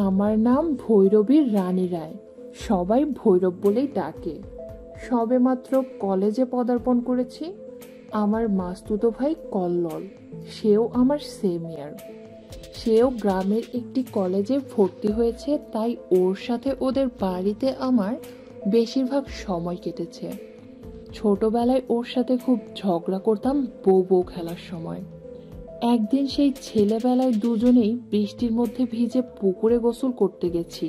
আমার নাম ভৈরবী রানী রায়। সবাই ভৈরব বলেই ডাকে। সবেমাত্র কলেজে পদার্পণ করেছি। আমার মাস্তুতো ভাই কল্লোল, সেও আমার সেম ইয়ার। সেও গ্রামের একটি কলেজে ভর্তি হয়েছে, তাই ওর সাথে ওদের বাড়িতে আমার বেশিরভাগ সময় কেটেছে। ছোটবেলায় ওর সাথে খুব ঝগড়া করতাম বউ বউ খেলার সময়। একদিন সেই ছেলেবেলায় দুজনেই বৃষ্টির মধ্যে ভিজে পুকুরে গোসল করতে গেছি।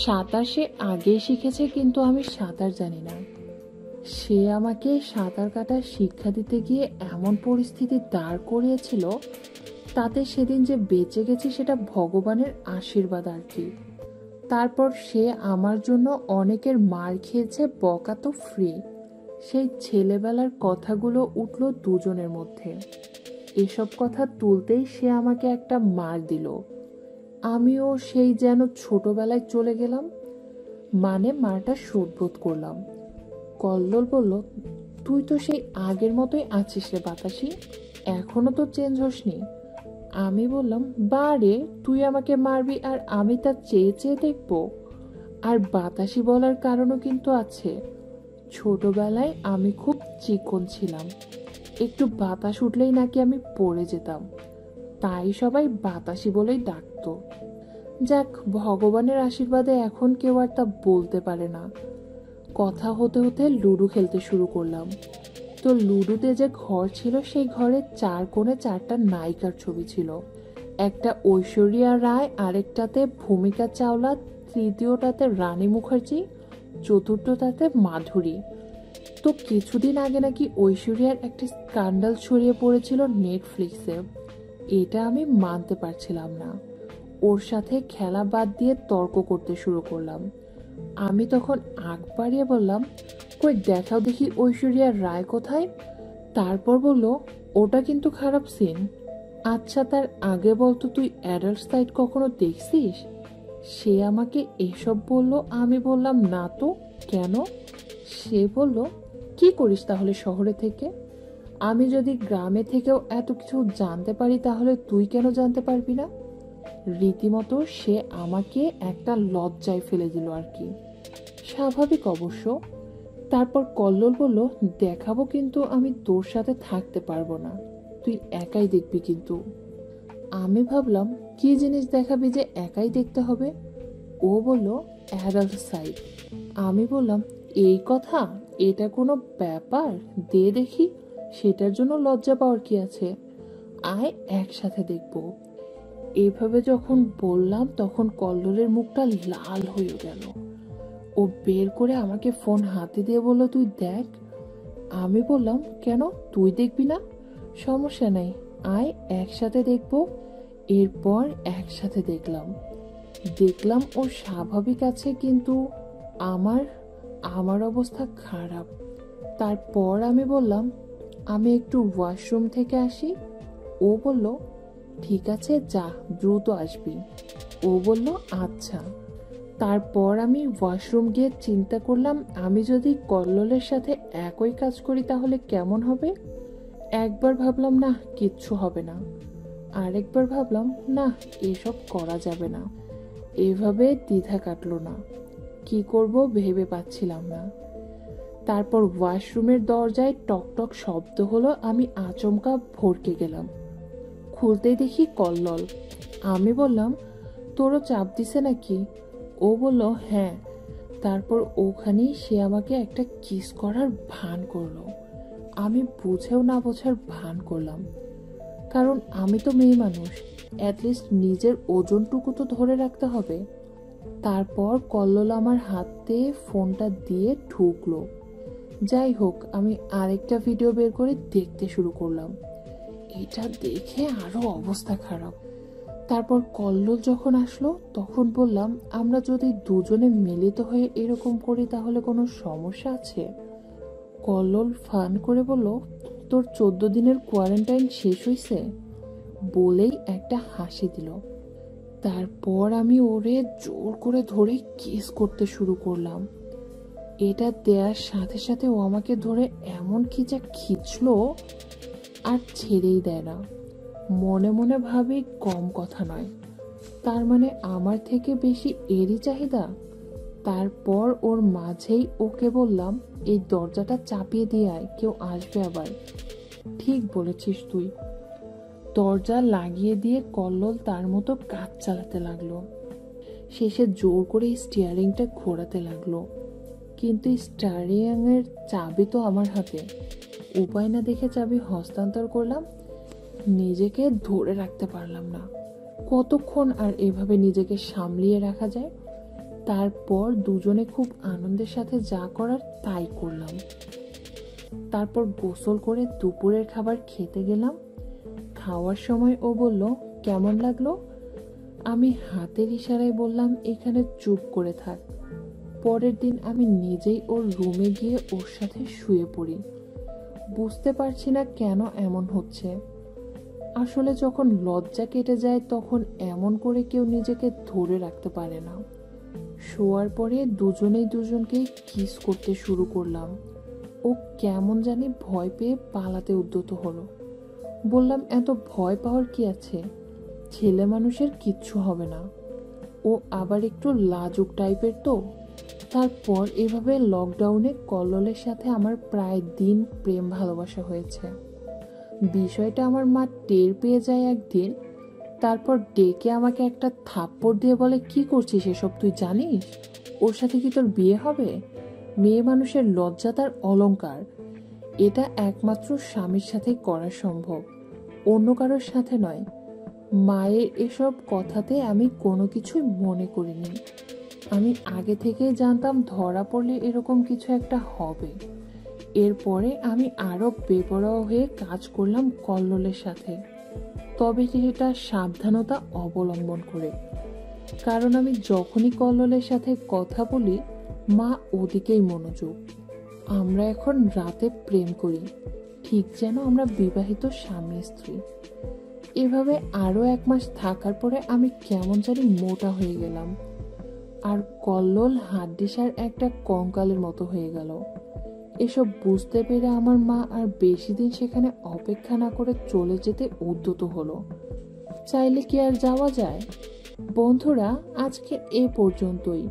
সাঁতার সে আগেই শিখেছে, কিন্তু আমি সাঁতার জানি না। সে আমাকে সাঁতার কাটার শিক্ষা দিতে গিয়ে এমন পরিস্থিতি দাঁড় করিয়েছিল, তাতে সেদিন যে বেঁচে গেছি সেটা ভগবানের আশীর্বাদ আর কি। তারপর সে আমার জন্য অনেকের মার খেয়েছে, বকা তো ফ্রি। সেই ছেলেবেলার কথাগুলো উঠল দুজনের মধ্যে। এসব কথা তুলতেই সে আমাকে একটা মার দিল। আমিও সেই যেন ছোটবেলায় চলে গেলাম, মানে মারটা শোধবোধ করলাম। কল্লোল বলল, তুই তো সেই আগের মতোই আছিস রে বাতাসি, এখনো তো চেঞ্জ হসনি। আমি বললাম, বারে তুই আমাকে মারবি আর আমি তা চেয়ে চেয়ে দেখবো? আর বাতাসি বলার কারণও কিন্তু আছে। ছোটবেলায় আমি খুব চিকন ছিলাম, একটু বাতাস উঠলেই নাকি আমি পড়ে যেতাম, তাই সবাই বাতাসি বলেই ডাকতো। যাক, ভগবানের আশীর্বাদে এখন কেউ আর তা বলতে পারে না। কথা হতে হতে লুডো খেলতে শুরু করলাম। তো লুডোতে যে ঘর ছিল, সেই ঘরে চার কোণে চারটা নায়িকার ছবি ছিল। একটা ঐশ্বরিয়া রায়, আরেকটাতে ভূমিকা চাওলা, তৃতীয়টাতে রানী মুখার্জি, চতুর্থটাতে মাধুরী। তো কিছুদিন আগে নাকি ঐশ্বরিয়ার একটা স্ক্যান্ডাল ছড়িয়ে পড়েছিল নেটফ্লিক্সে। এটা আমি মানতে পারছিলাম না। ওর সাথে খেলা বাদ দিয়ে তর্ক করতে শুরু করলাম। আমি তখন আগ বাড়িয়ে বললাম, কই দেখাও দেখি ঐশ্বরিয়ার রায় কোথায়। তারপর বলল, ওটা কিন্তু খারাপ সিন। আচ্ছা, তার আগে বলতো তুই অ্যাডাল্ট সাইট কখনো দেখছিস? সে আমাকে এসব বলল। আমি বললাম, না তো, কেন? সে বলল, কি করিস তাহলে শহরে থেকে? আমি যদি গ্রামে থেকেও এত কিছু জানতে পারি, তাহলে তুই কেন জানতে পারবি না? রীতিমতো সে আমাকে একটা লজ্জায় ফেলে দিল আর কি। স্বাভাবিক অবশ্য। তারপর কল্লোল বলল, দেখাবো, কিন্তু আমি তোর সাথে থাকতে পারবো না, তুই একাই দেখবি কিন্তু। আমি ভাবলাম, কি জিনিস দেখাবি যে একাই দেখতে হবে? ও বলল, অ্যাডাল্ট সাইড। আমি বললাম, এই কথা, এটা কোনো ব্যাপার? দে দেখি, সেটার জন্য লজ্জা পাওয়ার কি আছে? আয় একসাথে দেখবো। এভাবে যখন বললাম, তখন কল্লোলের মুখটা লাল হয়ে গেল। ও বের করে আমাকে ফোন হাতে দিয়ে বলল, তুই দেখ। আমি বললাম, কেন, তুই দেখবি না? সমস্যা নেই, আয় একসাথে দেখবো। এরপর একসাথে দেখলাম ও স্বাভাবিক আছে, কিন্তু আমার আমার অবস্থা খারাপ। তারপর আমি বললাম, আমি একটু ওয়াশরুম থেকে আসি। ও বলল, ঠিক আছে, যা, দ্রুত আসবি। ও বলল, আচ্ছা। তারপর আমি ওয়াশরুম গিয়ে চিন্তা করলাম, আমি যদি কল্লোলের সাথে একই কাজ করি তাহলে কেমন হবে। একবার ভাবলাম, না, কিচ্ছু হবে না। আরেকবার ভাবলাম, না, এসব করা যাবে না। এভাবে দ্বিধা কাটলো না, কি করব ভেবে পাচ্ছিলাম না। তারপর ওয়াশরুমের দরজায় টকটক শব্দ হলো। আমি আচমকা ভড়কে গেলাম। খুলতেই দেখি কল্লোল। আমি বললাম, তোরও চাপ দিছে নাকি? ও বলল, হ্যাঁ। তারপর ওখানেই সে আমাকে একটা কিস করার ভান করলো। আমি বুঝেও না বোঝার ভান করলাম, কারণ আমি তো মেয়ে মানুষ, অ্যাটলিস্ট নিজের ওজনটুকু তো ধরে রাখতে হবে। তারপর কল্লোল আমার হাতে ফোনটা দিয়ে ঢুকলো। যাই হোক, আমি আরেকটা ভিডিও বের করে দেখতে শুরু করলাম। এটা দেখে আরো অবস্থা খারাপ। তারপর কল্লোল যখন আসলো, তখন বললাম, আমরা যদি দুজনে মিলিত হয়ে এরকম করি তাহলে কোনো সমস্যা আছে? কল্লোল ফান করে বলল, তোর 14 দিনের কোয়ারেন্টাইন শেষ হয়েছে? বলেই একটা হাসি দিল। তারপর আমি ওরে জোর করে ধরে কিস করতে শুরু করলাম। এটা দেওয়ার সাথে সাথে ও আমাকে ধরে এমন খিচা খিচলো, আর ছেড়েই দেয় না। মনে মনে ভাবি, কম কথা নয়। তার মানে আমার থেকে বেশি এরই চাহিদা। তারপর ওর মাঝেই ওকে বললাম, এই দরজাটা চাপিয়ে দিয়ে আয়, কেউ আসবে আবার। ঠিক বলেছিস তুই। দরজা লাগিয়ে দিয়ে কল্লোল তার মতো কাজ চালাতে লাগলো। শেষে জোর করে স্টিয়ারিংটা ঘোরাতে লাগলো, কিন্তু স্টিয়ারিংয়ের চাবি তো আমার হাতে। উপায় না দেখে চাবি হস্তান্তর করলাম। নিজেকে ধরে রাখতে পারলাম না। কতক্ষণ আর এভাবে নিজেকে সামলিয়ে রাখা যায়? তারপর দুজনে খুব আনন্দের সাথে যা করার তাই করলাম। তারপর গোসল করে দুপুরের খাবার খেতে গেলাম। খাওয়ার সময় ও বলল, কেমন লাগলো? আমি হাতের ইশারায় বললাম, এখানে চুপ করে থাক। পরের দিন আমি নিজেই ওর রুমে গিয়ে ওর সাথে শুয়ে পড়ি। বুঝতে পারছি না কেন এমন হচ্ছে। আসলে যখন লজ্জা কেটে যায় তখন এমন করে কেউ নিজেকে ধরে রাখতে পারে না। শোয়ার পরে দুজনেই দুজনকেই কিস করতে শুরু করলাম। ও কেমন জানি ভয় পেয়ে পালাতে উদ্যত হলো। বললাম, এত ভয় পাওয়ার কি আছে? ছেলে মানুষের কিচ্ছু হবে না। ও আবার একটু লাজুক টাইপের তো। তারপর এভাবে লকডাউনে কল্লোলের সাথে আমার প্রায় দিন প্রেম ভালোবাসা হয়েছে। বিষয়টা আমার মা টের পেয়ে যায় একদিন। তারপর ডেকে আমাকে একটা থাপ্পড় দিয়ে বলে, কি করছিস এসব, তুই জানিস ওর সাথে কি তোর বিয়ে হবে? মেয়ে মানুষের লজ্জা তার অলংকার। এটা একমাত্র স্বামীর সাথেই করা সম্ভব, অন্য কারোর সাথে নয়। মায়ের এসব কথাতে আমি কোনো কিছুই মনে করিনি। আমি আগে থেকেই জানতাম ধরা পড়লে এরকম কিছু একটা হবে। এরপরে আমি আরো বেপরোয়া হয়ে কাজ করলাম কল্লোলের সাথে, তবে সেটা সাবধানতা অবলম্বন করে। কারণ আমি যখনই কল্লোলের সাথে কথা বলি, মা ওদিকেই মনোযোগ। আমরা এখন রাতে প্রেম করি, ঠিক যেন আমরা বিবাহিত স্বামী স্ত্রী। এভাবে আরো 1 মাস থাকার পরে আমি কেমন জানি মোটা হয়ে গেলাম, আর কল্লোল হাড্ডিসার একটা কঙ্কালের মতো হয়ে গেল। এসব বুঝতে পেরে আমার মা আর বেশি দিন সেখানে অপেক্ষা না করে চলে যেতে উদ্যত হলো। চাইলে কি আর যাওয়া যায়? বন্ধুরা, আজকে এ পর্যন্তই।